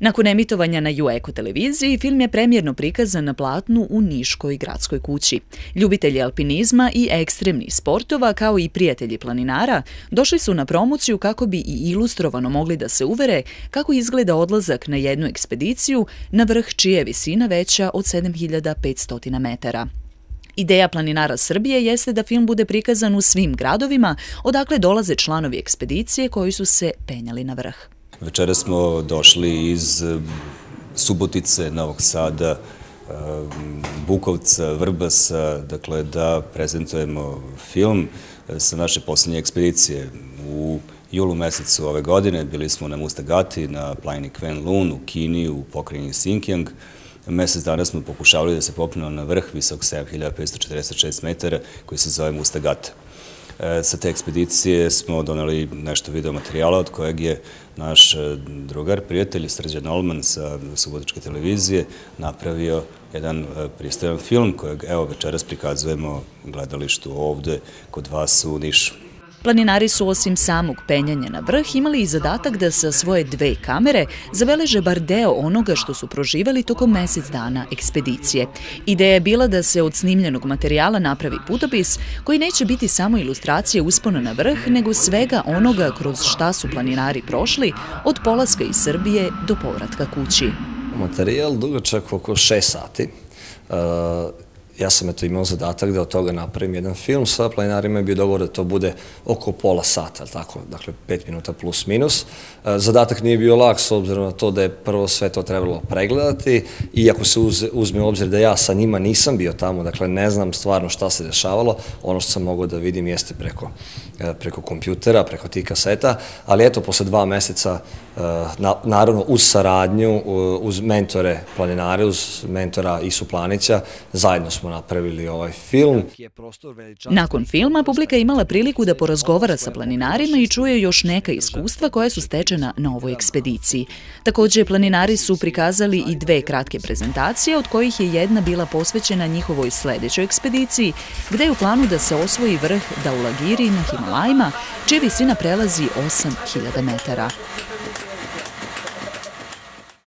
Nakon emitovanja na UEKO televiziji, film je premijerno prikazan na platnu u Niškoj gradskoj kući. Ljubitelji alpinizma i ekstremnih sportova, kao i prijatelji planinara, došli su na promociju kako bi i ilustrovano mogli da se uvere kako izgleda odlazak na jednu ekspediciju na vrh čija je visina veća od 7500 metara. Ideja Planinara Srbije jeste da film bude prikazan u svim gradovima odakle dolaze članovi ekspedicije koji su se penjali na vrh. Večera smo došli iz Subotice, Novog Sada, Bukovca, Vrbasa, dakle da prezentujemo film sa naše poslednje ekspedicije. U julu mesecu ove godine bili smo na Mustagati, na planini Kven Lun, u Kini, u pokrajini Xinjiang. Mesec dana smo pokušavali da se popnemo na vrh visok 7546 metara koji se zove Mustagata. Sa te ekspedicije smo doneli nešto video materijala od kojeg je naš drugar, prijatelj Srđan Olman sa Subotičke televizije napravio jedan pristojan film kojeg evo večeras prikazujemo gledalištu ovde kod vas u Nišu. Planinari su osim samog penjanja na vrh imali i zadatak da sa svoje 2 kamere zabeleže bar deo onoga što su proživeli tokom mesec dana ekspedicije. Ideja je bila da se od snimljenog materijala napravi putopis koji neće biti samo ilustracije uspona na vrh, nego svega onoga kroz šta su planinari prošli od polaska iz Srbije do povratka kući. Materijal dugačak oko 6 sati. Ja sam imao zadatak da od toga napravim jedan film. Sa planinarima je bio dogovor da to bude oko pola sata, dakle 5 minuta plus minus. Zadatak nije bio lak s obzirom na to da je prvo sve to trebalo pregledati, iako se uzme u obzir da ja sa njima nisam bio tamo, dakle ne znam stvarno šta se dešavalo. Ono što sam mogao da vidim jeste preko kompjutera, preko tih kaseta, ali eto, posle 2 meseca, naravno uz saradnju, uz mentore planinare, uz mentora Isu Planića, zajedno smo napravili ovaj film. Nakon filma, publika je imala priliku da porazgovara sa planinarima i čuje još neka iskustva koja su stečena na ovoj ekspediciji. Takođe, planinari su prikazali i 2 kratke prezentacije, od kojih je jedna bila posvećena njihovoj sledećoj ekspediciji, gde je u planu da se osvoji vrh Dhaulagiri na Himalajima, čija visina prelazi 8000 metara.